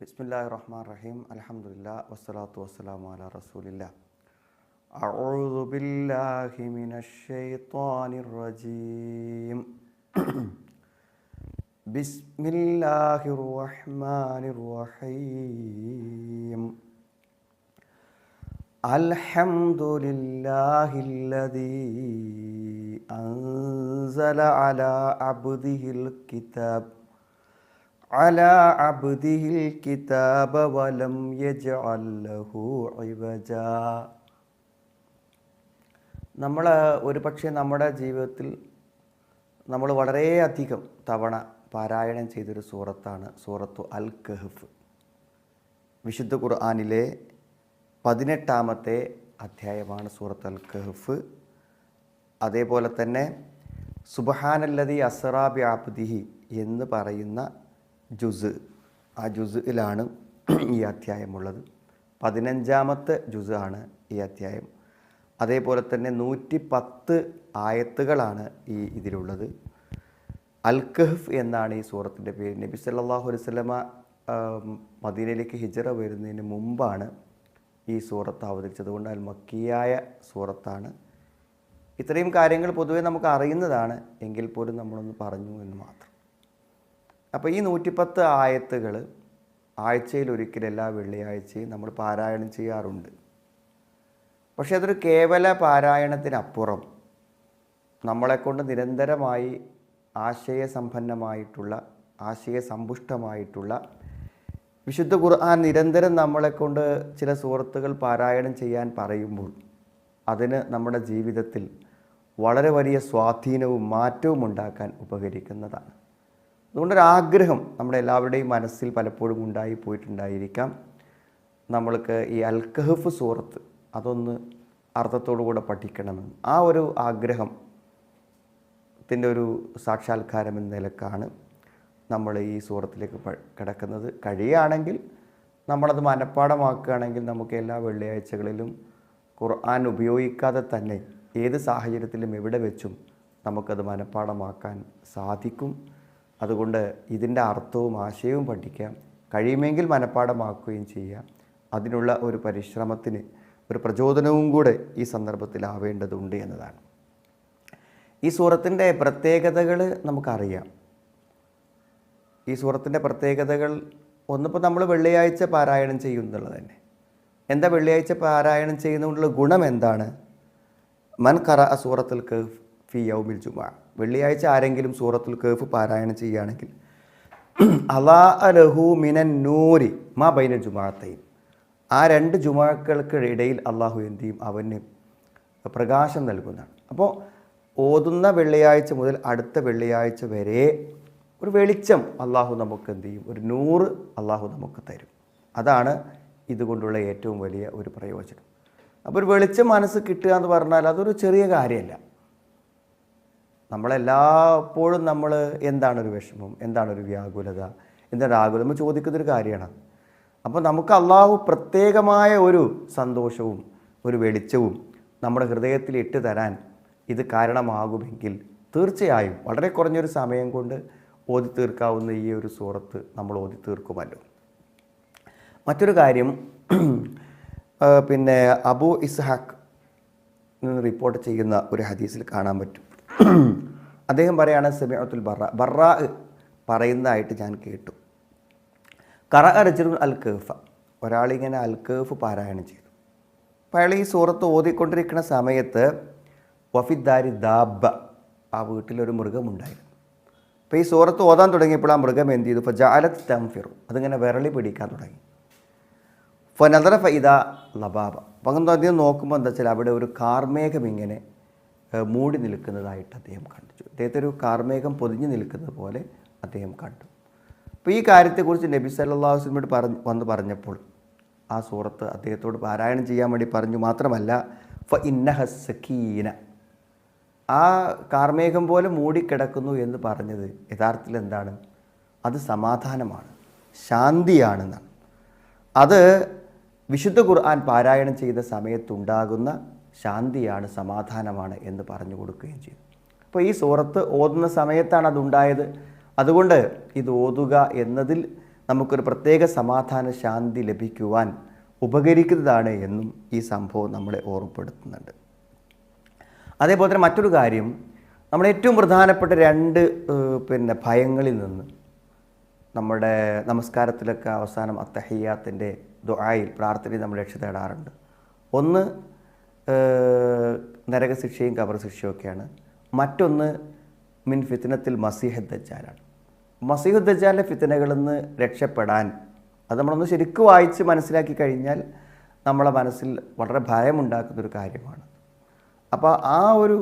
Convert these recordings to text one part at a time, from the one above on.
ബിസ്മില്ലാഹിർ റഹ്മാനിർ റഹീം. അൽഹംദുലില്ലാഹ് വസ്സലാത്തു വസ്സലാമു അലാ റസൂലില്ലാഹ്. അഊദു ബില്ലാഹി മിനശ് ശൈത്വാനിർ റജീം. ബിസ്മില്ലാഹിർ റഹ്മാനിർ റഹീം. അൽഹംദുലില്ലാഹില്ലദീ അൻസല അലാ അബ്ദിഹിൽ കിതാബ് അബ്ദിഹിൽ കിതാബ വലം യജ്അൽ ലഹു ഇവജാ. നമ്മൾ ഒരു പക്ഷേ നമ്മുടെ ജീവിതത്തിൽ നമ്മൾ വളരെയധികം തവണ പാരായണം ചെയ്തൊരു സൂറത്താണ് സൂറത്തു അൽ കഹ്ഫ്. വിശുദ്ധ ഖുർആനിലെ 18-ാമത്തെ അധ്യായമാണ് സൂറത്ത് അൽ കഹ്ഫ്. അതേപോലെ തന്നെ സുബ്ഹാനല്ലദീ അസ്റാ ബി അബ്ദിഹി എന്ന് പറയുന്ന ജുസ്, ആ ജുസിലാണ് ഈ അധ്യായമുള്ളത്. 15-ാമത്തെ ജുസ് ആണ് ഈ അധ്യായം. അതേപോലെ തന്നെ 110 ആയത്തുകളാണ് ഇതിലുള്ളത്. അൽ കഹ്ഫ് എന്നാണ് ഈ സൂറത്തിൻ്റെ പേര്. നബി സല്ലല്ലാഹു അലൈഹി വസല്ലമ മദീനയിലേക്ക് ഹിജ്റ വരുന്നതിന് മുമ്പാണ് ഈ സൂറത്ത് അവതരിച്ചത്. കൊണ്ട് അൽ മക്കിയായ സൂറത്താണ്. ഇത്രയും കാര്യങ്ങൾ പൊതുവേ നമുക്ക് അറിയുന്നതാണ്, എങ്കിൽ പോലും നമ്മളൊന്ന് പറഞ്ഞു എന്ന് മാത്രം. അപ്പോൾ ഈ 110 ആയത്തുകൾ ആഴ്ചയിൽ ഒരിക്കൽ എല്ലാ വെള്ളിയാഴ്ചയും നമ്മൾ പാരായണം ചെയ്യാറുണ്ട്. പക്ഷേ അതൊരു കേവല പാരായണത്തിനപ്പുറം നമ്മളെക്കൊണ്ട് നിരന്തരമായി ആശയസമ്പുഷ്ടമായിട്ടുള്ള വിശുദ്ധ ഖുർആൻ നിരന്തരം നമ്മളെക്കൊണ്ട് ചില സൂറത്തുകൾ പാരായണം ചെയ്യാൻ പറയുമ്പോൾ അതിന് നമ്മുടെ ജീവിതത്തിൽ വളരെ വലിയ സ്വാധീനവും മാറ്റവും ഉണ്ടാക്കാൻ ഉപകരിക്കുന്നതാണ്. അതുകൊണ്ടൊരാഗ്രഹം നമ്മുടെ എല്ലാവരുടെയും മനസ്സിൽ പലപ്പോഴും ഉണ്ടായി പോയിട്ടുണ്ടായിരിക്കാം. നമ്മൾക്ക് ഈ അൽ കഹ്ഫ് സൂറത്ത് അതൊന്ന് അർത്ഥത്തോടുകൂടെ പഠിക്കണമെന്ന്. ആ ഒരു ആഗ്രഹത്തിൻ്റെ ഒരു സാക്ഷാത്കാരം എന്ന നിലക്കാണ് നമ്മൾ ഈ സൂറത്തിലേക്ക് കിടക്കുന്നത്. കഴിയുകയാണെങ്കിൽ നമ്മളത് മനഃപ്പാഠമാക്കുകയാണെങ്കിൽ നമുക്ക് എല്ലാ വെള്ളിയാഴ്ചകളിലും ഖുർആൻ ഉപയോഗിക്കാതെ തന്നെ ഏത് സാഹചര്യത്തിലും എവിടെ വെച്ചും നമുക്കത് മനഃപ്പാഠമാക്കാൻ സാധിക്കും. അതുകൊണ്ട് ഇതിൻ്റെ അർത്ഥവും ആശയവും പഠിക്കാം, കഴിയുമെങ്കിൽ മനഃപ്പാഠമാക്കുകയും ചെയ്യാം. അതിനുള്ള ഒരു പരിശ്രമത്തിന് ഒരു പ്രചോദനവും കൂടെ ഈ സന്ദർഭത്തിലാവേണ്ടതുണ്ട് എന്നതാണ്. ഈ സൂറത്തിൻ്റെ പ്രത്യേകതകൾ നമുക്കറിയാം. ഈ സൂറത്തിൻ്റെ പ്രത്യേകതകൾ ഒന്നിപ്പോൾ നമ്മൾ വെള്ളിയാഴ്ച പാരായണം ചെയ്യുന്നുള്ളത് തന്നെ. എന്താ വെള്ളിയാഴ്ച പാരായണം ചെയ്യുന്നതുകൊണ്ടുള്ള ഗുണം എന്താണ്? മൻ ഖറഅ സൂറത്തുൽ കഹ്ഫ് ഫി യൗമിൽ ജുമുഅ. വെള്ളിയാഴ്ച ആരെങ്കിലും സൂറത്തുൽ കഹ്ഫ് പാരായണം ചെയ്യുകയാണെങ്കിൽ അളാഅ ലഹു മിനൻ നൂരി മാ ബൈന ജുമുഅത്തൈൻ. ആ 2 ജുമുഅകൾക്ക് ഇടയിൽ അള്ളാഹു എന്ത് ചെയ്യും? അവന് പ്രകാശം നൽകുന്നതാണ്. അപ്പോൾ ഓതുന്ന വെള്ളിയാഴ്ച മുതൽ അടുത്ത വെള്ളിയാഴ്ച വരെ ഒരു വെളിച്ചം അള്ളാഹു നമുക്ക് എന്ത് ചെയ്യും? ഒരു നൂറ് അള്ളാഹു നമുക്ക് തരും. അതാണ് ഇതുകൊണ്ടുള്ള ഏറ്റവും വലിയ ഒരു പ്രയോജനം. അപ്പോൾ ഒരു വെളിച്ചം മനസ്സ് കിട്ടുക എന്ന് പറഞ്ഞാൽ അതൊരു ചെറിയ കാര്യമല്ല. നമ്മളെല്ലാപ്പോഴും നമ്മൾ എന്താണൊരു വിഷമം, എന്താണൊരു വ്യാകുലത, എന്താണ് ആകുലത നമ്മൾ ചോദിക്കുന്നൊരു കാര്യമാണ്. അപ്പോൾ നമുക്ക് അള്ളാഹു പ്രത്യേകമായ ഒരു സന്തോഷവും ഒരു വെളിച്ചവും നമ്മുടെ ഹൃദയത്തിൽ ഇട്ട് തരാൻ ഇത് കാരണമാകുമെങ്കിൽ തീർച്ചയായും വളരെ കുറഞ്ഞൊരു സമയം കൊണ്ട് ഓതി തീർക്കാവുന്ന ഈ ഒരു സൂറത്ത് നമ്മൾ ഓതി തീർക്കുമല്ലോ. മറ്റൊരു കാര്യം, പിന്നെ അബൂ ഇസ്ഹാഖ് റിപ്പോർട്ട് ചെയ്യുന്ന ഒരു ഹദീസിൽ കാണാൻ പറ്റും. അദ്ദേഹം പറയാണ്, സമിഅത്തുൽ ബറാ പറയുന്നതായിട്ട് ഞാൻ കേട്ടു. ഖറഅ റജുലുൻ അൽ കഹ്ഫ. ഒരാളിങ്ങനെ അൽ കഹ്ഫ് പാരായണം ചെയ്തു. അപ്പോൾ അയാൾ ഈ സൂറത്ത് ഓതിക്കൊണ്ടിരിക്കുന്ന സമയത്ത് വഫിദ്ദാരി ദാബ, ആ വീട്ടിലൊരു മൃഗമുണ്ടായിരുന്നു. അപ്പോൾ ഈ സൂറത്ത് ഓതാൻ തുടങ്ങിയപ്പോൾ ആ മൃഗം എന്ത് ചെയ്തു? ഫജഅലത് തൻഫിറു, അതിങ്ങനെ വിരളി പിടിക്കാൻ തുടങ്ങി. ഫനദറ ഫഇദ ലബാബ. അപ്പം അങ്ങനെ അദ്ദേഹം നോക്കുമ്പോൾ എന്താ വെച്ചാൽ അവിടെ ഒരു കാർമേഘം ഇങ്ങനെ മൂടി നിൽക്കുന്നതായിട്ട് അദ്ദേഹം കണ്ടു. അദ്ദേഹത്തെ ഒരു കാർമേഘം പൊതിഞ്ഞു നിൽക്കുന്നത് പോലെ അദ്ദേഹം കണ്ടു. അപ്പോൾ ഈ കാര്യത്തെക്കുറിച്ച് നബി സല്ലല്ലാഹു അലൈഹി വസല്ലമയോട് പറഞ്ഞപ്പോൾ ആ സൂറത്ത് അദ്ദേഹത്തോട് പാരായണം ചെയ്യാൻ വേണ്ടി പറഞ്ഞു. മാത്രമല്ല ഫഇന്നഹ സകീന, ആ കാർമേഘം പോലെ മൂടിക്കിടക്കുന്നു എന്ന് പറഞ്ഞത് യഥാർത്ഥത്തിൽ എന്താണ്? അത് സമാധാനമാണ്, ശാന്തിയാണെന്നാണ്. അത് വിശുദ്ധ ഖുർആൻ പാരായണം ചെയ്ത സമയത്തുണ്ടാകുന്ന ശാന്തിയാണ്, സമാധാനമാണ് എന്ന് പറഞ്ഞു കൊടുക്കുകയും ചെയ്തു. അപ്പോൾ ഈ സൂറത്ത് ഓതുന്ന സമയത്താണ് അതുണ്ടായത്. അതുകൊണ്ട് ഇത് ഓതുക എന്നതിൽ നമുക്കൊരു പ്രത്യേക സമാധാന ശാന്തി ലഭിക്കുവാൻ ഉപകരിക്കുന്നതാണ് എന്നും ഈ സംഭവം നമ്മളെ ഓർമ്മപ്പെടുത്തുന്നുണ്ട്. അതേപോലെ തന്നെ മറ്റൊരു കാര്യം, നമ്മുടെ ഏറ്റവും പ്രധാനപ്പെട്ട രണ്ട് ഭയങ്ങളിൽ നിന്ന് നമ്മുടെ നമസ്കാരത്തിലൊക്കെ അവസാനം അത്തഹിയ്യാത്തിൻ്റെ ദുആയിൽ പ്രാർത്ഥനയിൽ നമ്മൾ രക്ഷ തേടാറുണ്ട്. ഒന്ന് നരകശിക്ഷയും ഖബർ ശിക്ഷയും ഒക്കെയാണ്. മറ്റൊന്ന് മിൻ ഫിത്നത്തിൽ മസീഹ് ദജ്ജാലാണ്. മസീഹ് ദജ്ജാലിൻ്റെ ഫിത്നകളിൽ നിന്ന് രക്ഷപ്പെടാൻ അത് നമ്മളൊന്ന് ശരിക്കും വായിച്ച് മനസ്സിലാക്കി കഴിഞ്ഞാൽ നമ്മളെ മനസ്സിൽ വളരെ ഭയമുണ്ടാക്കുന്നൊരു കാര്യമാണ്. അപ്പോൾ ആ ഒരു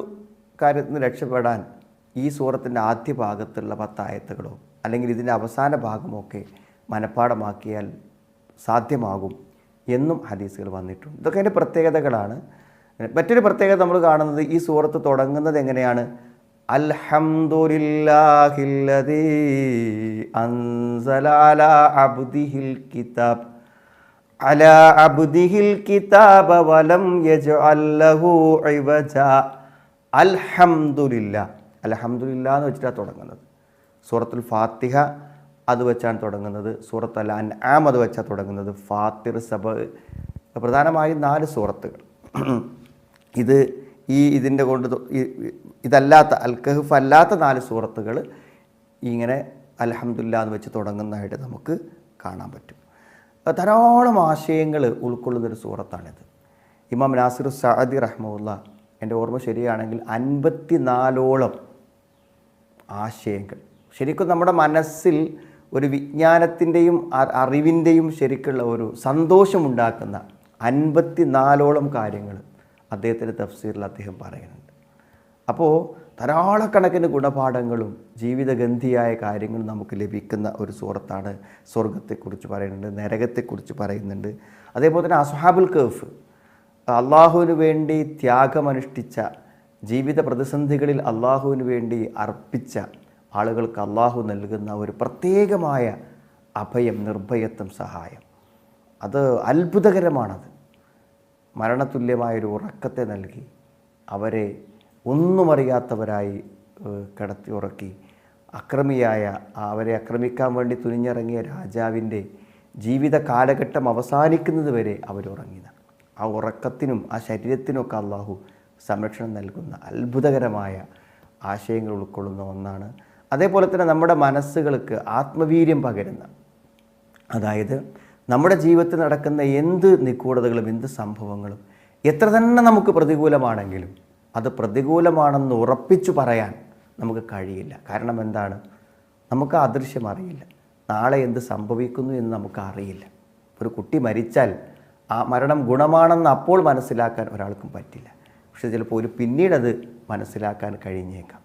കാര്യത്തിൽ നിന്ന് രക്ഷപ്പെടാൻ ഈ സൂറത്തിൻ്റെ ആദ്യ ഭാഗത്തുള്ള 10 ആയത്തുകളോ അല്ലെങ്കിൽ ഇതിൻ്റെ അവസാന ഭാഗമൊക്കെ മനഃപ്പാഠമാക്കിയാൽ സാധ്യമാകും എന്നും ഹദീസുകൾ വന്നിട്ടുണ്ട്. ഇതൊക്കെ അതിൻ്റെ പ്രത്യേകതകളാണ്. മറ്റൊരു പ്രത്യേകത നമ്മൾ കാണുന്നത്, ഈ സൂറത്ത് തുടങ്ങുന്നത് എങ്ങനെയാണ്? അൽഹംദുലില്ലാഹില്ലദീ അൻസല അലാ അബ്ദിഹിൽ കിതാബ വലം യജ്അൽ ലഹു ഇവജ. അൽഹംദുലില്ലാ എന്ന് വെച്ചിട്ടാണ് തുടങ്ങുന്നത്. സൂറത്തുൽ ഫാത്തിഹ അത് വെച്ചാണ് തുടങ്ങുന്നത്. സൂറത്ത് അൽ അൻആം അത് വെച്ചാണ് തുടങ്ങുന്നത്. ഫാത്തിർ, സബ, പ്രധാനമായും 4 സൂറത്തുകൾ. ഇതിൻ്റെ കൊണ്ട് ഇതല്ലാത്ത അൽ കഹ്ഫ് അല്ലാത്ത 4 സൂറത്തുകൾ ഇങ്ങനെ അൽഹംദുലില്ലാ എന്ന് വെച്ച് തുടങ്ങുന്നതായിട്ട് നമുക്ക് കാണാൻ പറ്റും. ധാരാളം ആശയങ്ങൾ ഉൾക്കൊള്ളുന്നൊരു സൂറത്താണിത്. ഇമാം നാസിർ സഅദി റഹ്മഹുല്ല, എൻ്റെ ഓർമ്മ ശരിയാണെങ്കിൽ 54ഓളം ആശയങ്ങൾ ശരിക്കും നമ്മുടെ മനസ്സിൽ ഒരു വിജ്ഞാനത്തിൻ്റെയും അറിവിൻ്റെയും ശരിക്കുള്ള ഒരു സന്തോഷമുണ്ടാക്കുന്ന 54ഓളം കാര്യങ്ങൾ അദ്ദേഹത്തിൻ്റെ തഫ്സീറിൽ അദ്ദേഹം പറയുന്നുണ്ട്. അപ്പോൾ ധാരാളക്കണക്കിന് ഗുണപാഠങ്ങളും ജീവിതഗന്ധിയായ കാര്യങ്ങളും നമുക്ക് ലഭിക്കുന്ന ഒരു സൂറത്താണ്. സ്വർഗത്തെക്കുറിച്ച് പറയുന്നുണ്ട്, നരകത്തെക്കുറിച്ച് പറയുന്നുണ്ട്. അതേപോലെ തന്നെ അസ്ഹാബുൽ കഹ്ഫ്, അള്ളാഹുവിന് വേണ്ടി ത്യാഗമനുഷ്ഠിച്ച, ജീവിത പ്രതിസന്ധികളിൽ അള്ളാഹുവിന് വേണ്ടി അർപ്പിച്ച ആളുകൾക്ക് അള്ളാഹു നൽകുന്ന ഒരു പ്രത്യേകമായ അഭയം, നിർഭയത്വം, സഹായം, അത് അത്ഭുതകരമാണത്. മരണതുല്യമായൊരു ഉറക്കത്തെ നൽകി അവരെ ഒന്നും അറിയാത്തവരായി കിടത്തി ഉറക്കി അവരെ ആക്രമിക്കാൻ വേണ്ടി തുനിഞ്ഞിറങ്ങിയ രാജാവിൻ്റെ ജീവിത കാലഘട്ടം അവസാനിക്കുന്നത് വരെ അവരുറങ്ങിയതാണ്. ആ ഉറക്കത്തിനും ആ ശരീരത്തിനുമൊക്കെ അള്ളാഹു സംരക്ഷണം നൽകുന്ന അത്ഭുതകരമായ ആശയങ്ങൾ ഉൾക്കൊള്ളുന്ന ഒന്നാണ്. അതേപോലെ തന്നെ നമ്മുടെ മനസ്സുകൾക്ക് ആത്മവീര്യം പകരുന്ന, അതായത് നമ്മുടെ ജീവിതത്തിൽ നടക്കുന്ന എന്ത് നിഗൂഢതകളും എന്ത് സംഭവങ്ങളും എത്ര തന്നെ നമുക്ക് പ്രതികൂലമാണെങ്കിലും അത് പ്രതികൂലമാണെന്ന് ഉറപ്പിച്ചു പറയാൻ നമുക്ക് കഴിയില്ല. കാരണം എന്താണ്? നമുക്ക് അദൃശ്യം അറിയില്ല. നാളെ എന്ത് സംഭവിക്കുന്നു എന്ന് നമുക്ക് അറിയില്ല. ഒരു കുട്ടി മരിച്ചാൽ ആ മരണം ഗുണമാണെന്ന് അപ്പോൾ മനസ്സിലാക്കാൻ ഒരാൾക്കും പറ്റില്ല. പക്ഷെ ചിലപ്പോൾ പിന്നീടത് മനസ്സിലാക്കാൻ കഴിഞ്ഞേക്കാം.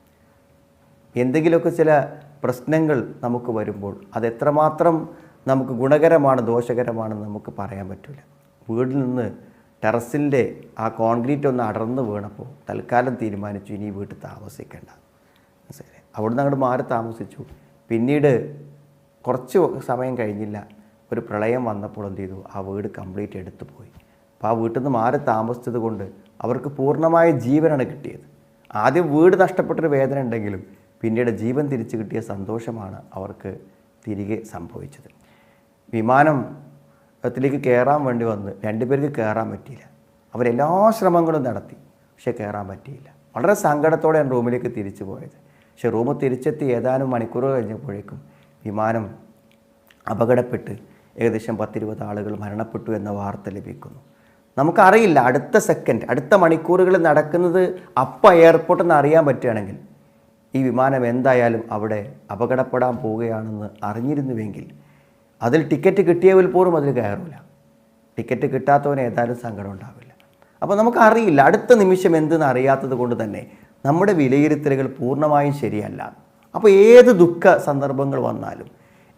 എന്തെങ്കിലുമൊക്കെ ചില പ്രശ്നങ്ങൾ നമുക്ക് വരുമ്പോൾ അതെത്രമാത്രം നമുക്ക് ഗുണകരമാണ് ദോഷകരമാണെന്ന് നമുക്ക് പറയാൻ പറ്റില്ല. വീട്ടിൽ നിന്ന് ടെറസിൻ്റെ ആ കോൺക്രീറ്റ് ഒന്ന് അടർന്ന് വീണപ്പോൾ തൽക്കാലം തീരുമാനിച്ചു ഇനി വീട്ടിൽ താമസിക്കേണ്ട. മനസ്സിലായി? അവിടുന്ന് അങ്ങോട്ട് മാറി താമസിച്ചു. പിന്നീട് കുറച്ച് സമയം കഴിഞ്ഞില്ല, ഒരു പ്രളയം വന്നപ്പോൾ എന്ത് ചെയ്തു? ആ വീട് കംപ്ലീറ്റ് എടുത്തു പോയി. അപ്പോൾ ആ വീട്ടിൽ നിന്ന് മാറി താമസിച്ചത് കൊണ്ട് അവർക്ക് പൂർണ്ണമായ ജീവനാണ് കിട്ടിയത്. ആദ്യം വീട് നഷ്ടപ്പെട്ടൊരു വേദന ഉണ്ടെങ്കിലും പിന്നീട് ജീവൻ തിരിച്ചു കിട്ടിയ സന്തോഷമാണ് അവർക്ക് തിരികെ സംഭവിച്ചത്. വിമാനത്തിലേക്ക് കയറാൻ വേണ്ടി വന്ന് 2 പേർക്ക് കയറാൻ പറ്റിയില്ല. അവരെല്ലാ ശ്രമങ്ങളും നടത്തി, പക്ഷേ കയറാൻ പറ്റിയില്ല. വളരെ സങ്കടത്തോടെയാണ് റൂമിലേക്ക് തിരിച്ചു പോയത്. പക്ഷേ റൂമിൽ തിരിച്ചെത്തി ഏതാനും മണിക്കൂറുകൾ കഴിഞ്ഞപ്പോഴേക്കും വിമാനം അപകടപ്പെട്ട് ഏകദേശം 10-20 ആളുകൾ മരണപ്പെട്ടു എന്ന വാർത്ത ലഭിക്കുന്നു. നമുക്കറിയില്ല അടുത്ത സെക്കൻഡ്, അടുത്ത മണിക്കൂറുകളിൽ നടക്കുന്നത് അപ്പം എയർപോർട്ടിൽ നിന്ന് അറിയാൻ പറ്റുകയാണെങ്കിൽ ഈ വിമാനം എന്തായാലും അവിടെ അപകടപ്പെടാൻ പോവുകയാണെന്ന് അറിഞ്ഞിരുന്നുവെങ്കിൽ അതിൽ ടിക്കറ്റ് കിട്ടിയവർ പോലും അതിൽ കയറില്ല. ടിക്കറ്റ് കിട്ടാത്തവന് ഏതായാലും സങ്കടം ഉണ്ടാവില്ല. അപ്പോൾ നമുക്കറിയില്ല അടുത്ത നിമിഷം എന്തെന്ന് അറിയാത്തത് കൊണ്ട് തന്നെ നമ്മുടെ വിലയിരുത്തലുകൾ പൂർണ്ണമായും ശരിയല്ല. അപ്പോൾ ഏത് ദുഃഖ സന്ദർഭങ്ങൾ വന്നാലും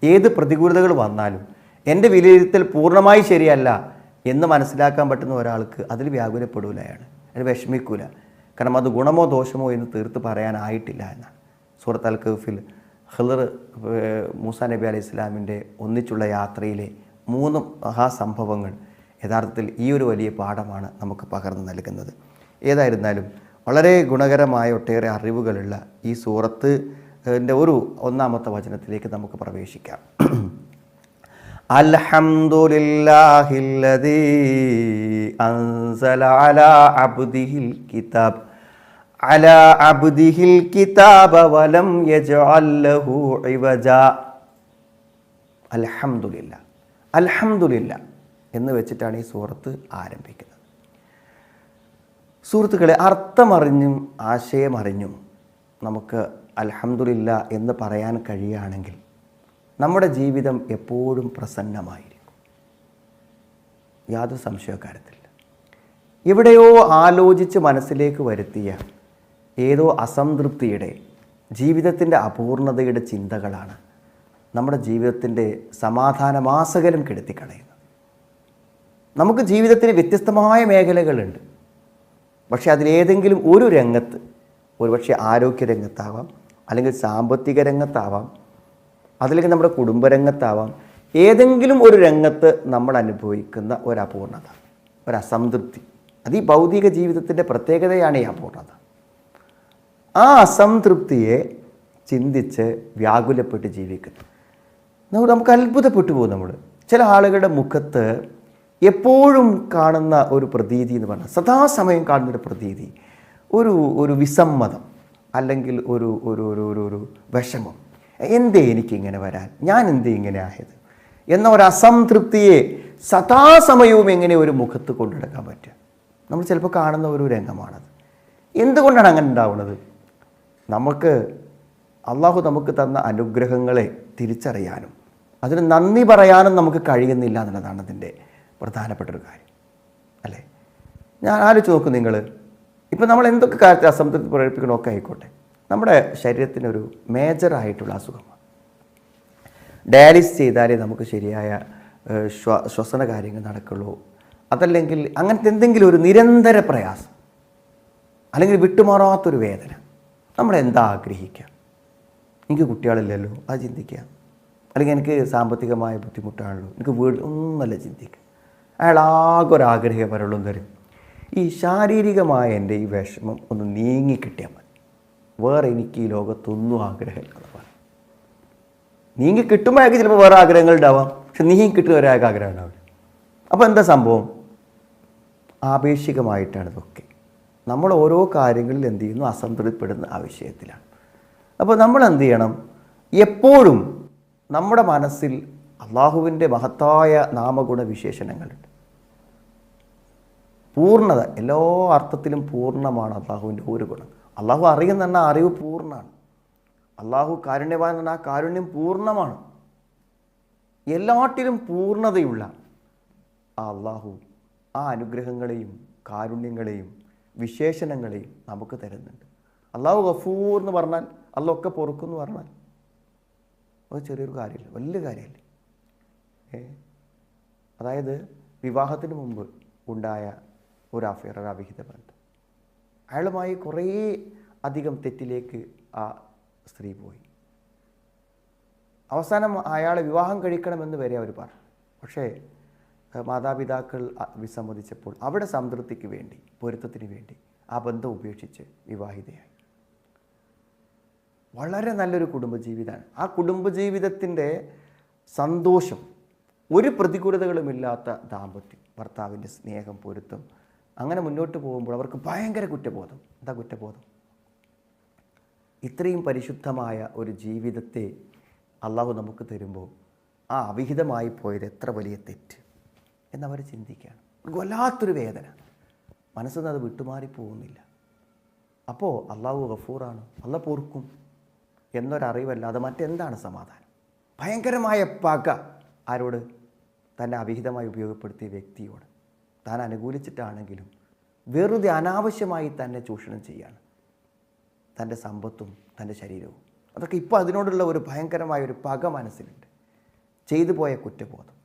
ഏത് പ്രതികൂലതകൾ വന്നാലും എൻ്റെ വിലയിരുത്തൽ പൂർണ്ണമായി ശരിയല്ല എന്ന് മനസ്സിലാക്കാൻ പറ്റുന്ന ഒരാൾക്ക് അതിൽ വ്യാകുലപ്പെടൂല, അതിൽ വിഷമിക്കൂല. കാരണം അത് ഗുണമോ ദോഷമോ എന്ന് തീർത്ത് പറയാനായിട്ടില്ല എന്നാണ്. സൂറത്ത് അൽ കഹ്ഫിൽ ഖിളർ മൂസാ നബി അലൈഹി ഇസ്ലാമിൻ്റെ ഒന്നിച്ചുള്ള യാത്രയിലെ 3 മഹാസംഭവങ്ങൾ യഥാർത്ഥത്തിൽ ഈ ഒരു വലിയ പാഠമാണ് നമുക്ക് പകർന്നു നൽകുന്നത്. ഏതായിരുന്നാലും വളരെ ഗുണകരമായ ഒട്ടേറെ അറിവുകളുള്ള ഈ സൂറത്തിൻ്റെ ഒരു 1-ാമത്തെ വചനത്തിലേക്ക് നമുക്ക് പ്രവേശിക്കാം. അൽഹംദുലില്ലാഹില്ലദീ അൻസല അലാ അബ്ദിഹിൽ കിതാബ വലം യജ്അൽ ലഹു ഇവജ. അൽഹംദുലില്ലാ എന്ന് വെച്ചിട്ടാണ് ഈ സൂറത്ത് ആരംഭിക്കുന്നത്. സുഹൃത്തുക്കളെ, അർത്ഥമറിഞ്ഞും ആശയമറിഞ്ഞും നമുക്ക് അൽഹംദുലില്ലാ എന്ന് പറയാൻ കഴിയുകയാണെങ്കിൽ നമ്മുടെ ജീവിതം എപ്പോഴും പ്രസന്നമായിരിക്കും. യാതൊരു സംശയക്കാര്യത്തില്ല. എവിടെയോ ആലോചിച്ച് മനസ്സിലേക്ക് വരുത്തിയ ഏതോ അസംതൃപ്തിയുടെ, ജീവിതത്തിൻ്റെ അപൂർണതയുടെ ചിന്തകളാണ് നമ്മുടെ ജീവിതത്തിൻ്റെ സമാധാനമാസകലം കെടുത്തിക്കളയുന്നത്. നമുക്ക് ജീവിതത്തിന് വ്യത്യസ്തമായ മേഖലകളുണ്ട്. പക്ഷേ അതിലേതെങ്കിലും ഒരു രംഗത്ത്, ഒരുപക്ഷെ ആരോഗ്യ രംഗത്താവാം, അല്ലെങ്കിൽ സാമ്പത്തിക രംഗത്താവാം, അതിലേക്ക് നമ്മുടെ കുടുംബരംഗത്താവാം, ഏതെങ്കിലും ഒരു രംഗത്ത് നമ്മൾ അനുഭവിക്കുന്ന ഒരു അപൂർണത, ഒരു അസംതൃപ്തി, അത് ഈ ഭൗതിക ജീവിതത്തിൻ്റെ പ്രത്യേകതയാണ് ഈ അപൂർണത. ആ അസംതൃപ്തിയെ ചിന്തിച്ച് വ്യാകുലപ്പെട്ട് ജീവിക്കുന്നു. നമുക്ക് അത്ഭുതപ്പെട്ടു പോകും. നമ്മൾ ചില ആളുകളുടെ മുഖത്ത് എപ്പോഴും കാണുന്ന ഒരു പ്രതീതി എന്ന് പറഞ്ഞാൽ, സദാസമയം കാണുന്നൊരു പ്രതീതി, ഒരു വിസമ്മതം, അല്ലെങ്കിൽ ഒരു ഒരു ഒരു ഒരു വിഷമം. എന്തേ എനിക്കിങ്ങനെ വരാൻ, ഞാൻ എന്തേ ഇങ്ങനെ ആയത് എന്ന ഒരു അസംതൃപ്തിയെ സദാസമയവും എങ്ങനെ ഒരു മുഖത്ത് കൊണ്ടുനടക്കാൻ പറ്റുക? നമ്മൾ ചിലപ്പോൾ കാണുന്ന ഒരു രംഗമാണത്. എന്തുകൊണ്ടാണ് അങ്ങനെ ഉണ്ടാവുന്നത്? അള്ളാഹു നമുക്ക് തന്ന അനുഗ്രഹങ്ങളെ തിരിച്ചറിയാനും അതിന് നന്ദി പറയാനും നമുക്ക് കഴിയുന്നില്ല എന്നുള്ളതാണ് അതിൻ്റെ പ്രധാനപ്പെട്ടൊരു കാര്യം, അല്ലേ? ഞാൻ ആലോചിച്ച് നോക്കും, നിങ്ങൾ ഇപ്പം നമ്മൾ എന്തൊക്കെ കാര്യത്തിൽ അസംതൃപ്തി പ്രകടിപ്പിക്കണമൊക്കെ ആയിക്കോട്ടെ, നമ്മുടെ ശരീരത്തിനൊരു മേജറായിട്ടുള്ള അസുഖമാണ്. ഡയാലിസിസ് ചെയ്താലേ നമുക്ക് ശരിയായ ശ്വസന കാര്യങ്ങൾ നടക്കുള്ളൂ. അതല്ലെങ്കിൽ അങ്ങനത്തെ എന്തെങ്കിലും ഒരു നിരന്തര പ്രയാസം, അല്ലെങ്കിൽ വിട്ടുമാറാത്തൊരു വേദന, നമ്മളെന്താ ആഗ്രഹിക്കുക? എനിക്ക് കുട്ടികളില്ലല്ലോ, അത് ചിന്തിക്കുക. അല്ലെങ്കിൽ എനിക്ക് സാമ്പത്തികമായ ബുദ്ധിമുട്ടാണല്ലോ, എനിക്ക് വീട്, ഒന്നല്ല ചിന്തിക്കുക. അയാൾ ആകെ ഒരാഗ്രഹം വരളും തരും, ഈ ശാരീരികമായ എൻ്റെ ഈ വിഷമം ഒന്ന് നീങ്ങിക്കിട്ടിയാൽ മതി, വേറെ എനിക്ക് ഈ ലോകത്തൊന്നും ആഗ്രഹമില്ല. നീങ്ങി കിട്ടുമ്പോഴേക്ക് ചിലപ്പോൾ വേറെ ആഗ്രഹങ്ങൾ ഉണ്ടാവാം, പക്ഷെ നീങ്ങി കിട്ടുന്ന ഒരാൾക്ക് ആഗ്രഹം ഉണ്ടാവില്ല. അപ്പോൾ എന്താ സംഭവം? ആപേക്ഷികമായിട്ടാണ് ഇതൊക്കെ. നമ്മൾ ഓരോ കാര്യങ്ങളിൽ എന്ത് ചെയ്യുന്നു? അസംതൃപ്തിപ്പെടുന്ന ആ വിഷയത്തിലാണ്. അപ്പോൾ നമ്മൾ എന്ത് ചെയ്യണം? എപ്പോഴും നമ്മുടെ മനസ്സിൽ അള്ളാഹുവിൻ്റെ മഹത്തായ നാമഗുണ വിശേഷണങ്ങളുണ്ട്. പൂർണ്ണത, എല്ലാ അർത്ഥത്തിലും പൂർണ്ണമാണ് അള്ളാഹുവിൻ്റെ ഒരു ഗുണം. അള്ളാഹു അറിയുന്ന പറഞ്ഞാൽ അറിവ് പൂർണ്ണമാണ്. അള്ളാഹു കാരുണ്യവാൻ എന്ന് പറഞ്ഞാൽ ആ കാരുണ്യം പൂർണ്ണമാണ്. എല്ലാറ്റിലും പൂർണ്ണതയുള്ള ആ അള്ളാഹു ആ അനുഗ്രഹങ്ങളെയും കാരുണ്യങ്ങളെയും വിശേഷണങ്ങളെയും നമുക്ക് തരുന്നുണ്ട്. അള്ളാഹു ഗഫൂർ എന്ന് പറഞ്ഞാൽ അള്ളാഹ് ഒക്കെ പൊറുക്കും എന്ന് പറഞ്ഞാൽ അത് ചെറിയൊരു കാര്യമില്ല, വലിയ കാര്യമല്ലേ? അതായത് വിവാഹത്തിന് മുമ്പ് ഉണ്ടായ ഒരു അഫെയർ, ഒരു അവിഹിത ബന്ധം, അയാളുമായി കുറേ അധികം തെറ്റിലേക്ക് ആ സ്ത്രീ പോയി. അവസാനം അയാളെ വിവാഹം കഴിക്കണമെന്ന് വരെ അവർ പറഞ്ഞു. പക്ഷേ മാതാപിതാക്കൾ വിസമ്മതിച്ചപ്പോൾ അവിടെ സംതൃപ്തിക്ക് വേണ്ടി, പൊരുത്തത്തിന് വേണ്ടി ആ ബന്ധം ഉപേക്ഷിച്ച് വിവാഹിതയായി. വളരെ നല്ലൊരു കുടുംബജീവിതമാണ്. ആ കുടുംബജീവിതത്തിൻ്റെ സന്തോഷം, ഒരു പ്രതികൂലതകളുമില്ലാത്ത ദാമ്പത്യം, ഭർത്താവിൻ്റെ സ്നേഹം, പൊരുത്തം, അങ്ങനെ മുന്നോട്ട് പോകുമ്പോൾ അവർക്ക് ഭയങ്കര കുറ്റബോധം. എന്താ കുറ്റബോധം? ഇത്രയും പരിശുദ്ധമായ ഒരു ജീവിതത്തെ അള്ളാഹു നമുക്ക് തരുമ്പോൾ ആ അവിഹിതമായി പോയത് എത്ര വലിയ തെറ്റ് എന്നവർ ചിന്തിക്കുകയാണ്. വല്ലാത്തൊരു വേദന, മനസ്സിൽ നിന്ന് അത് വിട്ടുമാറിപ്പോകുന്നില്ല. അപ്പോൾ അള്ളാഹു ഗഫൂറാണ്, അള്ളാഹ് പൊറുക്കും എന്നൊരറിവല്ലാതെ മറ്റെന്താണ് സമാധാനം? ഭയങ്കരമായ പക ആരോട്? തന്നെ അവിഹിതമായി ഉപയോഗപ്പെടുത്തിയ വ്യക്തിയോട്. താൻ അനുകൂലിച്ചിട്ടാണെങ്കിലും വെറുതെ അനാവശ്യമായി തന്നെ ചൂഷണം ചെയ്യാണ്, തൻ്റെ സമ്പത്തും തൻ്റെ ശരീരവും. അതൊക്കെ ഇപ്പോൾ അതിനോടുള്ള ഒരു ഭയങ്കരമായ ഒരു പക മനസ്സിലുണ്ട്. ചെയ്തു പോയ കുറ്റബോധം.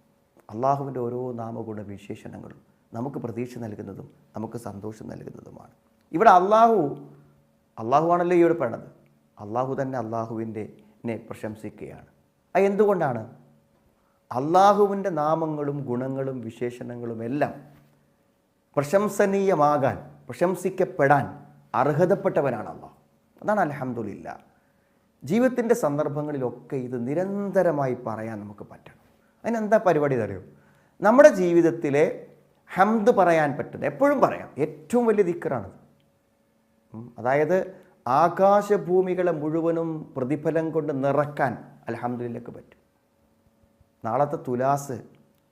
അള്ളാഹുവിൻ്റെ ഓരോ നാമഗുണ വിശേഷണങ്ങളും നമുക്ക് പ്രതീക്ഷ നൽകുന്നതും നമുക്ക് സന്തോഷം നൽകുന്നതുമാണ്. ഇവിടെ അള്ളാഹുവാണല്ലോ ഇവിടെ പറയണത്. അള്ളാഹു തന്നെ അള്ളാഹുവിനെ പ്രശംസിക്കുകയാണ്. അത് എന്തുകൊണ്ടാണ്? അള്ളാഹുവിൻ്റെ നാമങ്ങളും ഗുണങ്ങളും വിശേഷണങ്ങളും എല്ലാം പ്രശംസനീയമാകാൻ, പ്രശംസിക്കപ്പെടാൻ അർഹതപ്പെട്ടവനാണ് അള്ളാഹു. അതാണ് അൽഹംദുലില്ലാ. ജീവിതത്തിൻ്റെ സന്ദർഭങ്ങളിലൊക്കെ ഇത് നിരന്തരമായി പറയാൻ നമുക്ക് പറ്റണം. അതിനെന്താ പരിപാടി എന്നറിയോ? നമ്മുടെ ജീവിതത്തിലെ ഹംദ് പറയാൻ പറ്റുന്ന, എപ്പോഴും പറയാം, ഏറ്റവും വലിയ ദിക്റാണ്. അതായത് ആകാശഭൂമികളെ മുഴുവനും പ്രതിഫലം കൊണ്ട് നിറക്കാൻ അൽഹംദുലില്ലക്ക് പറ്റും. നാളത്തെ തുലാസ്,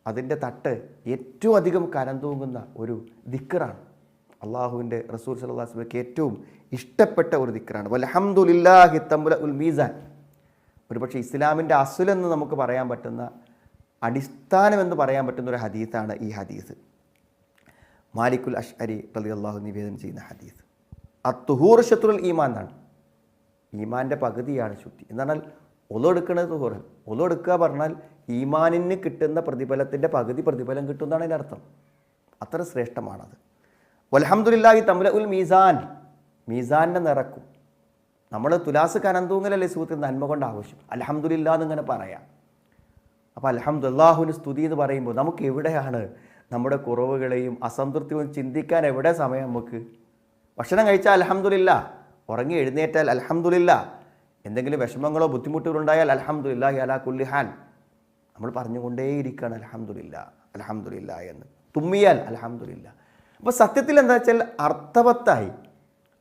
അതിൻ്റെ തട്ട് ഏറ്റവും അധികം കനം തൂങ്ങുന്ന ഒരു ദിക്റാണ്. അള്ളാഹുവിൻ്റെ റസൂൽ സല്ലല്ലാഹു അലൈഹി വസല്ലമയ്ക്ക് ഏറ്റവും ഇഷ്ടപ്പെട്ട ഒരു ദിക്റാണ്. വൽഹംദുലില്ലാഹി തംലഉൽ മീസാൻ. ഒരുപക്ഷെ ഇസ്ലാമിൻ്റെ അസുലെന്ന് നമുക്ക് പറയാൻ പറ്റുന്ന, അടിസ്ഥാനമെന്ന് പറയാൻ പറ്റുന്ന ഒരു ഹദീസാണ് ഈ ഹദീസ്. മാലിക്കുൽ അഷ്അരി റളിയല്ലാഹു നിവേദനം ചെയ്യുന്ന ഹദീസ്. അത്തുഹൂർ ശത്രുൽ ഈമാൻ എന്നാണ്. ഈമാൻ്റെ പകുതിയാണ് ശുദ്ധി. എന്നാൽ ഒലെടുക്കുന്നത് തുഹൂറൻ. ഒലെടുക്കുക പറഞ്ഞാൽ ഈമാനിന് കിട്ടുന്ന പ്രതിഫലത്തിൻ്റെ പകുതി പ്രതിഫലം കിട്ടുന്നതാണ് അതിൻ്റെ അർത്ഥം. അത്ര ശ്രേഷ്ഠമാണത്. വൽഹംദുലില്ലാഹി തംലഉൽ മീസാൻ. മീസാനെ നിറക്കും. നമ്മൾ തുലാസ് കനം തൂങ്ങലല്ലേ സുഹൃത്ത്, നന്മ കൊണ്ട് ആവശ്യം. അൽഹംദുലില്ലാ എന്നിങ്ങനെ പറയാം. അപ്പോൾ അൽഹംദുലില്ലാഹിന് സ്തുതി എന്ന് പറയുമ്പോൾ നമുക്ക് എവിടെയാണ് നമ്മുടെ കുറവുകളെയും അസംതൃപ്തിയും ചിന്തിക്കാൻ എവിടെ സമയം? നമുക്ക് ഭക്ഷണം കഴിച്ചാൽ അൽഹംദുലില്ലാ, ഉറങ്ങി എഴുന്നേറ്റാൽ അൽഹംദുലില്ലാ, എന്തെങ്കിലും വിഷമങ്ങളോ ബുദ്ധിമുട്ടുകളോ ഉണ്ടായാൽ അൽഹംദുലില്ലാഹി അലാ കുല്ലി ഹാൽ. നമ്മൾ പറഞ്ഞുകൊണ്ടേയിരിക്കുകയാണ് അൽഹംദുലില്ലാ അൽഹംദുലില്ലാ എന്ന്. തുമ്മിയാൽ അൽഹംദുലില്ലാ. അപ്പോൾ സത്യത്തിൽ എന്താ വെച്ചാൽ അർത്ഥവത്തായി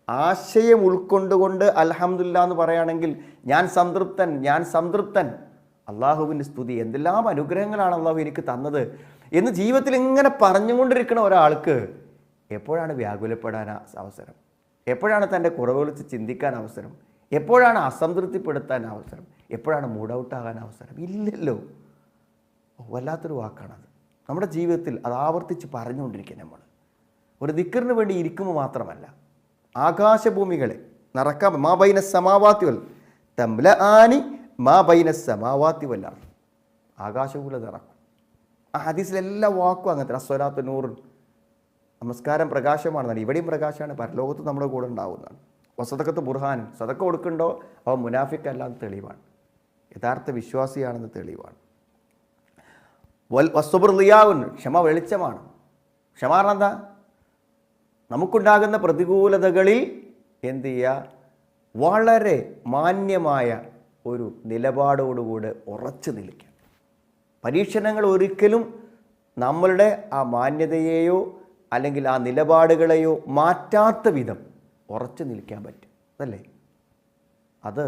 ആശയം ഉൾക്കൊണ്ടുകൊണ്ട് അൽഹംദുലില്ലാ എന്ന് പറയുകയാണെങ്കിൽ ഞാൻ സംതൃപ്തൻ, ഞാൻ സംതൃപ്തൻ, അള്ളാഹുവിൻ്റെ സ്തുതി, എന്തെല്ലാം അനുഗ്രഹങ്ങളാണ് അള്ളാഹു എനിക്ക് തന്നത് എന്ന് ജീവിതത്തിൽ ഇങ്ങനെ പറഞ്ഞുകൊണ്ടിരിക്കുന്ന ഒരാൾക്ക് എപ്പോഴാണ് വ്യാകുലപ്പെടാൻ അവസരം? എപ്പോഴാണ് തൻ്റെ കുറവുകൾ ചിന്തിക്കാൻ അവസരം? എപ്പോഴാണ് അസംതൃപ്തിപ്പെടുത്താൻ അവസരം? എപ്പോഴാണ് മൂഡ് ഔട്ടാകാൻ അവസരം? ഇല്ലല്ലോ. വല്ലാത്തൊരു വാക്കാണത്. നമ്മുടെ ജീവിതത്തിൽ അത് ആവർത്തിച്ച് പറഞ്ഞുകൊണ്ടിരിക്കുക. നമ്മൾ ഒരു ദിക്റിന് വേണ്ടി ഇരിക്കുമ്പോൾ മാത്രമല്ല, ആകാശഭൂമികളെ നിറക്കാൻ മാ ബൈന സമാവാതി വൽ തംലആനി മാ ബൈന സമാവാതി വൽ അർദ്. ആകാശഭൂമികളെ നിറക്കും. ആ ഹദീസിലെ എല്ലാ വാക്കും അങ്ങനത്തെ. അസ്വലാത്തു നൂർ, നമസ്കാരം പ്രകാശമാണെന്നാണ്. ഇവിടെയും പ്രകാശമാണ്, പരലോകത്ത് നമ്മുടെ കൂടെ ഉണ്ടാവുന്നതാണ്. വസദഖത്ത് ബുർഹാൻ, സദക്ക കൊടുക്കുന്നുണ്ടോ അവൻ മുനാഫിക് അല്ലാന്ന് തെളിവാണ്, യഥാർത്ഥ വിശ്വാസിയാണെന്ന് തെളിവാണ്. വസ്സുബ്ർ ദിയാഉൻ, ക്ഷമ വെളിച്ചമാണ്. ക്ഷമ പറഞ്ഞാൽ എന്താ? നമുക്കുണ്ടാകുന്ന പ്രതികൂലതകളിൽ എന്ത് ചെയ്യുക? വളരെ മാന്യമായ ഒരു നിലപാടോടുകൂടെ ഉറച്ചു നിൽക്കുക. പരീക്ഷണങ്ങൾ ഒരിക്കലും നമ്മളുടെ ആ മാന്യതയെയോ അല്ലെങ്കിൽ ആ നിലപാടുകളെയോ മാറ്റാത്ത വിധം ഉറച്ചു നിൽക്കാൻ പറ്റും. അതല്ലേ? അത്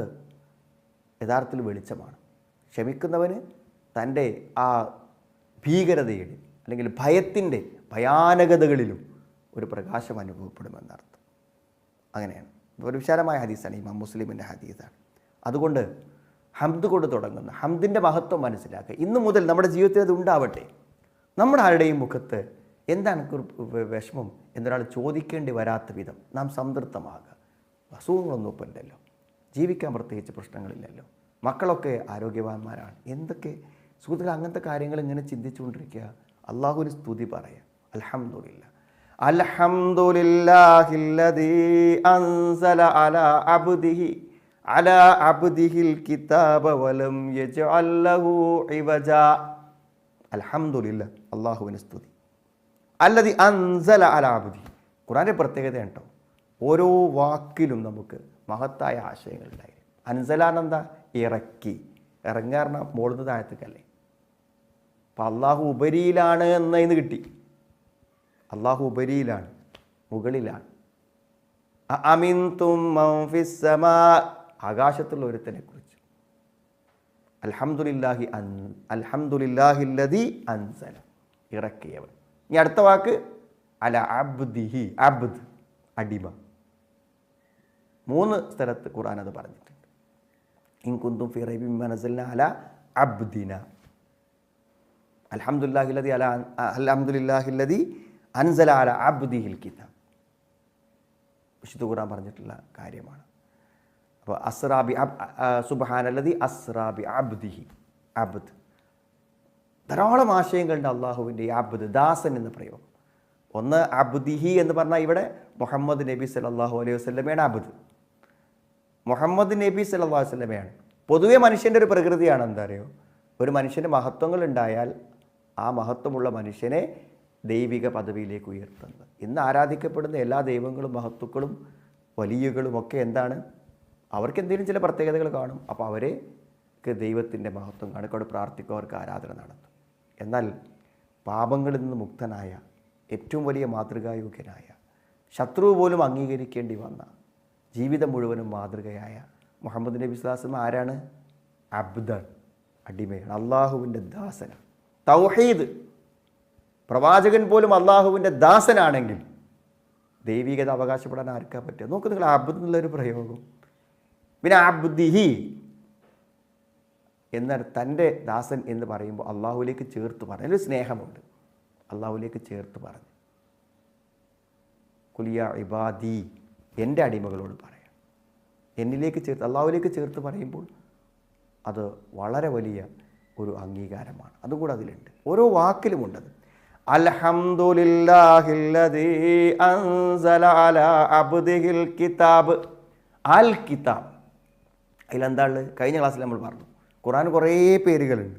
യഥാർത്ഥത്തിൽ വെളിച്ചമാണ്. ക്ഷമിക്കുന്നവന് തൻ്റെ ആ ഭീകരതയുടെ അല്ലെങ്കിൽ ഭയത്തിൻ്റെ ഭയാനകതകളിലും ഒരു പ്രകാശം അനുഭവപ്പെടുമെന്നർത്ഥം. അങ്ങനെയാണ്. ഒരു വിശാലമായ ഹദീസാണ്, ഇമാം മുസ്ലിമിൻ്റെ ഹദീസാണ്. അതുകൊണ്ട് ഹംദ് കൊണ്ട് തുടങ്ങുന്ന ഹംദിൻ്റെ മഹത്വം മനസ്സിലാക്കുക. ഇന്നു മുതൽ നമ്മുടെ ജീവിതത്തിൽ അത് ഉണ്ടാവട്ടെ. നമ്മുടെ ആരുടെയും മുഖത്ത് എന്താണ് വിഷമം എന്നൊരാൾ ചോദിക്കേണ്ടി വരാത്ത വിധം നാം സംതൃപ്തമാകുക. അസുഖങ്ങളൊന്നും ഇപ്പം ഇല്ലല്ലോ, ജീവിക്കാൻ പ്രത്യേകിച്ച് പ്രശ്നങ്ങളില്ലല്ലോ, മക്കളൊക്കെ ആരോഗ്യവാന്മാരാണ്. എന്തൊക്കെ സുഹൃത്തുക്കൾ, അങ്ങനത്തെ കാര്യങ്ങൾ ഇങ്ങനെ ചിന്തിച്ചുകൊണ്ടിരിക്കുക. അള്ളാഹുവിന് സ്തുതി പറയുക. അൽഹംദുലില്ലാ അൽഹംദുലില്ലാഹില്ലദീ അൻസല അലാ അബ്ദിഹിൽ കിതാബ വലം യജ്അൽ ലഹു ഇവജാ. അൽഹംദുലില്ലാ, അള്ളാഹുവിന് സ്തുതി. അല്ലദീ അൻസല അലാ അബ്ദിഹി. ഖുർആൻ്റെ പ്രത്യേകതയാണ് കേട്ടോ. ഓരോ വാക്കിലും നമുക്ക് മഹത്തായ ആശയങ്ങളുണ്ടായി. അൻസലാണെന്താ? ഇറക്കി. ഇറങ്ങാറിന മോളുന്ന താഴത്തേക്കല്ലേ. അപ്പം അള്ളാഹു ഉപരിയിലാണ് എന്നതിന് കിട്ടി. അള്ളാഹു ഉപരിയിലാണ്, മുകളിലാണ്. അമിൻതും മൻ ഫിസ് സമാ, ആകാശത്തുള്ള ഒരുത്തനെ കുറിച്ച്. അൽഹംദുലില്ലാഹില്ലദീ അൻസല, ഇറക്കിയവൻ. ഇനി അടുത്ത വാക്ക് അല അബ്ദിഹി, അബ്ദ്, അടിമ. 3 സ്ഥലത്ത് ഖുർആൻ അത് പറഞ്ഞിട്ടുണ്ട്. ഇൻ കുന്തും ഫീ റൈബിൻ മിമ്മാ നസൽനാ അലാ അബ്ദിനാ. അൽഹംദുലില്ലാഹില്ലദീ അൻസല അലാ അബ്ദിഹിൽ കിതാബ്. വിശുദ്ധ ഖുർആൻ പറഞ്ഞിട്ടുള്ള കാര്യമാണ്. അപ്പോൾ അസ്റാബി സുബ്ഹാനല്ലദീ അസ്റാബി അബ്ദിഹി, അബ്ദ്. ധാരാളം ആശയങ്ങളുണ്ട് അള്ളാഹുവിൻ്റെ ഈ അബ്ദ്, ദാസൻ എന്ന പ്രയോഗം. ഒന്ന് അബ്ദിഹി എന്ന് പറഞ്ഞാൽ ഇവിടെ മുഹമ്മദ് നബി സല്ലല്ലാഹു അലൈഹി വസല്ലമയാണ് അബ്ദ്. മുഹമ്മദ് നബി സല്ലല്ലാഹു അലൈഹി വസല്ലമയാണ്. പൊതുവെ മനുഷ്യൻ്റെ ഒരു പ്രകൃതിയാണ്, എന്താ അറിയോ? ഒരു മനുഷ്യന് മഹത്വങ്ങൾ ഉണ്ടായാൽ ആ മഹത്വമുള്ള മനുഷ്യനെ ദൈവിക പദവിയിലേക്ക് ഉയർത്തുന്നത്. ഇന്ന് ആരാധിക്കപ്പെടുന്ന എല്ലാ ദൈവങ്ങളും മഹത്വക്കളും വലിയകളും ഒക്കെ എന്താണ്? അവർക്ക് എന്തെങ്കിലും ചില പ്രത്യേകതകൾ കാണും. അപ്പോൾ അവർക്ക് ദൈവത്തിൻ്റെ മഹത്വം കാണും, അവിടെ പ്രാർത്ഥിക്കും, അവർക്ക് ആരാധന നടത്തും. എന്നാൽ പാപങ്ങളിൽ നിന്ന് മുക്തനായ ഏറ്റവും വലിയ മാതൃകായോഗ്യനായ ശത്രു പോലും അംഗീകരിക്കേണ്ടി വന്ന ജീവിതം മുഴുവനും മാതൃകയായ മുഹമ്മദ് നബി സ്വല്ലല്ലാഹു അലൈഹി വസല്ലം ആരാണ്? അബ്ദൻ, അടിമയാണ്, അള്ളാഹുവിൻ്റെ ദാസനാണ്. തൗഹീദ്, പ്രവാചകൻ പോലും അള്ളാഹുവിൻ്റെ ദാസനാണെങ്കിൽ ദൈവികത അവകാശപ്പെടാൻ ആർക്കാ പറ്റുക? നോക്ക് നിങ്ങൾ, അബ്ദ് എന്നുള്ളൊരു പ്രയോഗം. പിന്നെ അബ്ദിഹി എന്നാൽ തൻ്റെ ദാസൻ എന്ന് പറയുമ്പോൾ അള്ളാഹുവിലേക്ക് ചേർത്ത് പറഞ്ഞു, ഒരു സ്നേഹമുണ്ട്, അള്ളാഹുവിലേക്ക് ചേർത്ത് പറഞ്ഞു. കുലിയ ഇബാദി, എൻ്റെ അടിമകളോട് പറയാം, എന്നിലേക്ക് ചേർത്ത്, അള്ളാഹുവിലേക്ക് ചേർത്ത് പറയുമ്പോൾ അത് വളരെ വലിയ ഒരു അംഗീകാരമാണ്. അതുകൂടെ അതിലുണ്ട്, ഓരോ വാക്കിലുമുണ്ടത്. അൽഹംദുലില്ലാഹില്ലദീ അൻസല അലാ അബ്ദിഹിൽ കിതാബ്. അൽ കിതാബ്, അതിലെന്താ ഉള്ളത്? കഴിഞ്ഞ ക്ലാസ്സിൽ നമ്മൾ പറഞ്ഞു, ഖുർആൻ കുറേ പേരുകളുണ്ട്.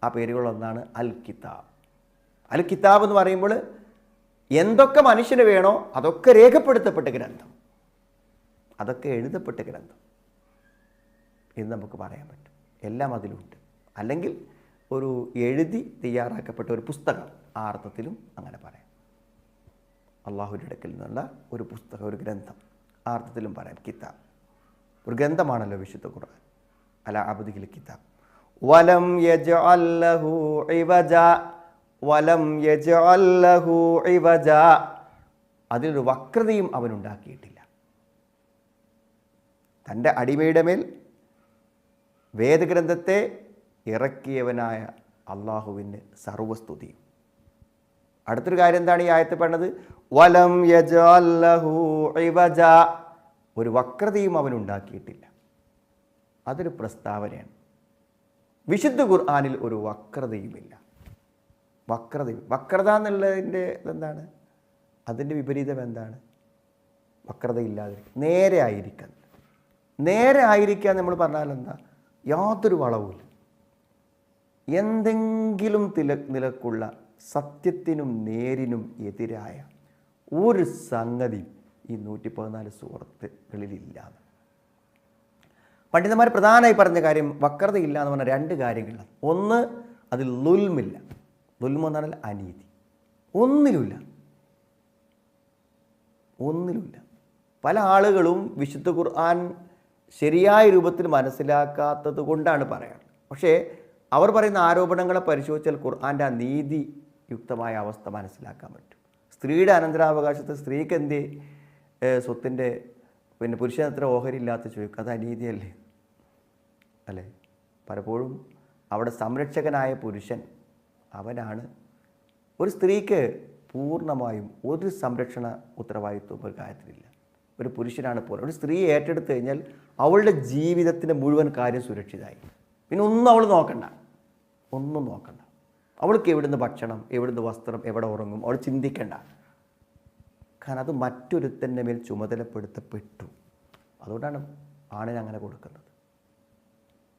ആ പേരുകളൊന്നാണ് അൽ കിതാബ്. അൽ കിതാബ് എന്ന് പറയുമ്പോൾ എന്തൊക്കെ മനുഷ്യന് വേണോ അതൊക്കെ രേഖപ്പെടുത്തപ്പെട്ട ഗ്രന്ഥം, അതൊക്കെ എഴുതപ്പെട്ട ഗ്രന്ഥം എന്ന് നമുക്ക് പറയാൻ പറ്റും. എല്ലാം അതിലുണ്ട്. അല്ലെങ്കിൽ ഒരു എഴുതി തയ്യാറാക്കപ്പെട്ട ഒരു പുസ്തകം, ആ അർത്ഥത്തിലും അങ്ങനെ പറയാം. അള്ളാഹുവിൻ്റെ അടുക്കൽ നിന്നുള്ള ഒരു പുസ്തകം, ഒരു ഗ്രന്ഥം, ആ അർത്ഥത്തിലും പറയാം. കിതാബ് ഒരു ഗ്രന്ഥമാണല്ലോ വിശുദ്ധ ഖുർആൻ. അലാ അബ്ദിഹിൽ കിതാബ്. വലം യജ്അൽ ലഹു ഇവജ, വലം യജ്അൽ ലഹു ഇവജ, അതിലൊരു വക്രതയും അവനുണ്ടാക്കിയിട്ടില്ല. തൻ്റെ അടിമയുടെ മേൽ വേദഗ്രന്ഥത്തെ ഇറക്കിയവനായ അള്ളാഹുവിന് സർവസ്തുതിയും. അടുത്തൊരു കാര്യം എന്താണ് ഈ ആയത്ത് പറഞ്ഞത്? വലം യജ്അൽ ലഹു ഇവജ, ഒരു വക്രതയും അവനുണ്ടാക്കിയിട്ടില്ല. അതൊരു പ്രസ്താവനയാണ്. വിശുദ്ധ ഖുർആനിൽ ഒരു വക്രതയുമില്ല. വക്രത എന്നുള്ളതിൻ്റെ എന്താണ്? അതിൻ്റെ വിപരീതം എന്താണ്? വക്രതയില്ലാതിരിക്കുക, നേരെ ആയിരിക്കുക. നേരെ ആയിരിക്കുക നമ്മൾ പറഞ്ഞാൽ എന്താ? യാതൊരു വളവുമില്ല. എന്തെങ്കിലും നിലക്കുള്ള സത്യത്തിനും നേരിനും എതിരായ ഒരു സംഗതി ഈ 114 സൂറത്തുകളിലില്ല. പണ്ഡിതന്മാർ പ്രധാനമായി പറഞ്ഞ കാര്യം വക്രതയില്ല എന്ന് പറഞ്ഞാൽ രണ്ട് കാര്യങ്ങളാണ്. ഒന്ന്, അതിൽ ളുൽമില്ല. ളുൽമ് എന്ന് പറഞ്ഞാൽ അനീതി. ഒന്നിലുമില്ല. പല ആളുകളും വിശുദ്ധ ഖുർആൻ ശരിയായ രൂപത്തിൽ മനസ്സിലാക്കാത്തത് കൊണ്ടാണ് പറയാറ്. പക്ഷേ അവർ പറയുന്ന ആരോപണങ്ങളെ പരിശോധിച്ചാൽ ഖുർആൻ്റെ ആ നീതിയുക്തമായ അവസ്ഥ മനസ്സിലാക്കാൻ പറ്റും. സ്ത്രീയുടെ അനന്തരാവകാശത്തിൽ സ്ത്രീക്ക് എന്തേ സ്വത്തിൻ്റെ പുരുഷൻ എത്ര ഓഹരിയില്ലാത്ത ചോദിക്കും, അത് അനീതിയല്ലേ? അല്ലേ? പലപ്പോഴും അവിടെ സംരക്ഷകനായ പുരുഷൻ അവനാണ്. ഒരു സ്ത്രീക്ക് പൂർണ്ണമായും ഒരു സംരക്ഷണ ഉത്തരവാദിത്വം ഒരു കാര്യത്തിലില്ല. ഒരു പുരുഷനാണ് പോലെ. ഒരു സ്ത്രീ ഏറ്റെടുത്തു കഴിഞ്ഞാൽ അവളുടെ ജീവിതത്തിൻ്റെ മുഴുവൻ കാര്യം സുരക്ഷിതമായി. പിന്നെ ഒന്നും അവൾ നോക്കണ്ട. അവൾക്ക് എവിടുന്ന് ഭക്ഷണം, എവിടുന്ന് വസ്ത്രം, എവിടെ ഉറങ്ങും, അവൾ ചിന്തിക്കേണ്ട. കാരണം അത് മറ്റൊരുത്തൻ്റെ മേൽ ചുമതലപ്പെടുത്തപ്പെട്ടു. അതുകൊണ്ടാണ് ആണിന് അങ്ങനെ കൊടുക്കുന്നത്.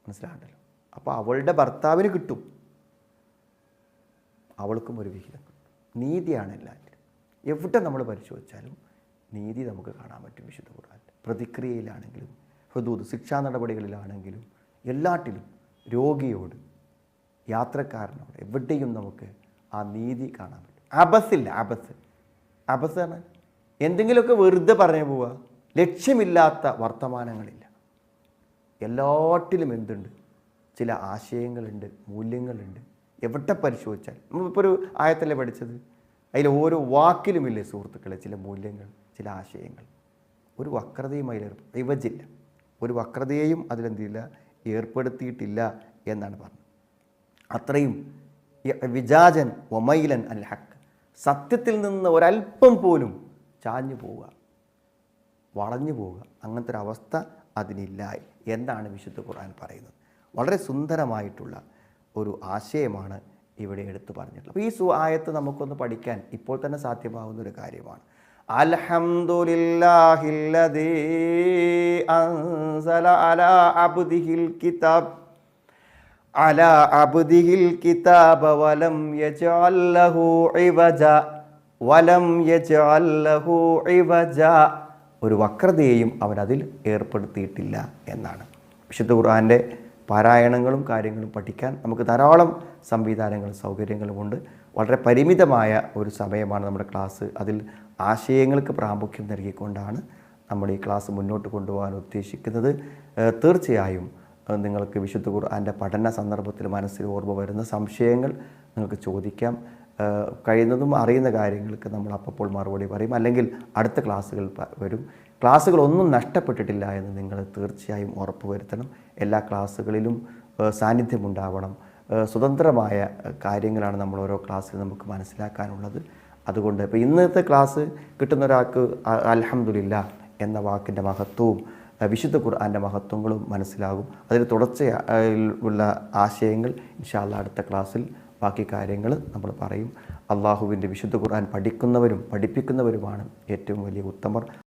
മനസ്സിലാകണ്ടല്ലോ. അപ്പോൾ അവളുടെ ഭർത്താവിന് കിട്ടും, അവൾക്കും ഒരു വിഹിതം കിട്ടും. നീതിയാണ് എല്ലാറ്റിലും. എവിടെ നമ്മൾ പരിശോധിച്ചാലും നീതി നമുക്ക് കാണാൻ പറ്റും വിശുദ്ധ ഖുർആനിൽ. പ്രതിക്രിയയിലാണെങ്കിലും ഹുദൂദ് ശിക്ഷാ നടപടികളിലാണെങ്കിലും എല്ലാറ്റിലും രോഗിയോട്, യാത്രക്കാരനോട്, എവിടെയും നമുക്ക് ആ നീതി കാണാൻ പറ്റും. അബസ്സില്ല. അബസ് പറഞ്ഞാൽ എന്തെങ്കിലുമൊക്കെ വെറുതെ പറഞ്ഞു പോവുക, ലക്ഷ്യമില്ലാത്ത വർത്തമാനങ്ങളില്ല. എല്ലാറ്റിലും എന്തുണ്ട്? ചില ആശയങ്ങളുണ്ട്, മൂല്യങ്ങളുണ്ട്. എവിടെ പരിശോധിച്ചാൽ നമ്മളിപ്പോൾ ഒരു ആയത്തല്ലേ പഠിച്ചത്, അതിൽ ഓരോ വാക്കിലുമില്ലേ സുഹൃത്തുക്കളെ ചില മൂല്യങ്ങൾ, ചില ആശയങ്ങൾ. ഒരു വക്രതയും ഇവജില്ല. ഒരു വക്രതയെയും അതിലെന്തില്ല, ഏർപ്പെടുത്തിയിട്ടില്ല എന്നാണ് പറഞ്ഞത്. അത്രയും വിജാജൻ ഒമൈലൻ അൽ ഹക്ക്, സത്യത്തിൽ നിന്ന് ഒരല്പം പോലും ചാഞ്ഞു പോവുക, വളഞ്ഞു പോവുക, അങ്ങനത്തെ ഒരു അവസ്ഥ അതിനില്ല എന്നാണ് വിശുദ്ധ ഖുർആൻ പറയുന്നത്. വളരെ സുന്ദരമായിട്ടുള്ള ഒരു ആശയമാണ് ഇവിടെ എടുത്തു പറഞ്ഞിട്ടുള്ളത്. അപ്പോൾ ഈ ആയത്ത് നമുക്കൊന്ന് പഠിക്കാൻ ഇപ്പോൾ തന്നെ സാധ്യമാവുന്ന ഒരു കാര്യമാണ്. അൽഹംദുലില്ലാഹില്ലദീ അൻസല അലാ അബ്ദിഹിൽ കിതാബ് അലാ അബ്ദിഹിൽ കിതാബ വലം യജ്അൽ ലഹു ഇവജ വലം യജ്അൽ ലഹു ഇവജ, ഒരു വക്രതയെയും അവൻ അതിൽ ഏർപ്പെടുത്തിയിട്ടില്ല എന്നാണ്. വിശുദ്ധ ഖുർആൻ്റെ പാരായണങ്ങളും കാര്യങ്ങളും പഠിക്കാൻ നമുക്ക് ധാരാളം സംവിധാനങ്ങളും സൗകര്യങ്ങളുമുണ്ട്. വളരെ പരിമിതമായ ഒരു സമയമാണ് നമ്മുടെ ക്ലാസ്. അതിൽ ആശയങ്ങൾക്ക് പ്രാമുഖ്യം നൽകിക്കൊണ്ടാണ് നമ്മൾ ഈ ക്ലാസ് മുന്നോട്ട് കൊണ്ടുപോകാൻ ഉദ്ദേശിക്കുന്നത്. തീർച്ചയായും നിങ്ങൾക്ക് വിശുദ്ധ ഖുർആൻ്റെ പഠന സന്ദർഭത്തിൽ മനസ്സിൽ ഓർമ്മ വരുന്ന സംശയങ്ങൾ നിങ്ങൾക്ക് ചോദിക്കാം. കഴിയുന്നതും അറിയുന്ന കാര്യങ്ങൾക്ക് നമ്മൾ അപ്പോൾ മറുപടി പറയും, അല്ലെങ്കിൽ അടുത്ത ക്ലാസ്സുകൾ വരും. ക്ലാസ്സുകളൊന്നും നഷ്ടപ്പെട്ടിട്ടില്ല എന്ന് നിങ്ങൾ തീർച്ചയായും ഉറപ്പുവരുത്തണം. എല്ലാ ക്ലാസ്സുകളിലും സാന്നിധ്യമുണ്ടാവണം. സ്വതന്ത്രമായ കാര്യങ്ങളാണ് നമ്മൾ ഓരോ ക്ലാസ്സിൽ നമുക്ക് മനസ്സിലാക്കാനുള്ളത്. അതുകൊണ്ട് ഇപ്പോൾ ഇന്നത്തെ ക്ലാസ് കിട്ടുന്ന ഒരാൾക്ക് അൽഹംദുലില്ലാ എന്ന വാക്കിൻ്റെ മഹത്വവും വിശുദ്ധ ഖുർആൻ്റെ മഹത്വങ്ങളും മനസ്സിലാകും. അതിൽ തുടർച്ചയുള്ള ആശയങ്ങൾ ഇൻഷാ അല്ലാഹ് അടുത്ത ക്ലാസ്സിൽ ബാക്കി കാര്യങ്ങൾ നമ്മൾ പറയും. അള്ളാഹുവിൻ്റെ വിശുദ്ധ ഖുർആൻ പഠിക്കുന്നവരും പഠിപ്പിക്കുന്നവരുമാണ് ഏറ്റവും വലിയ ഉത്തമർ.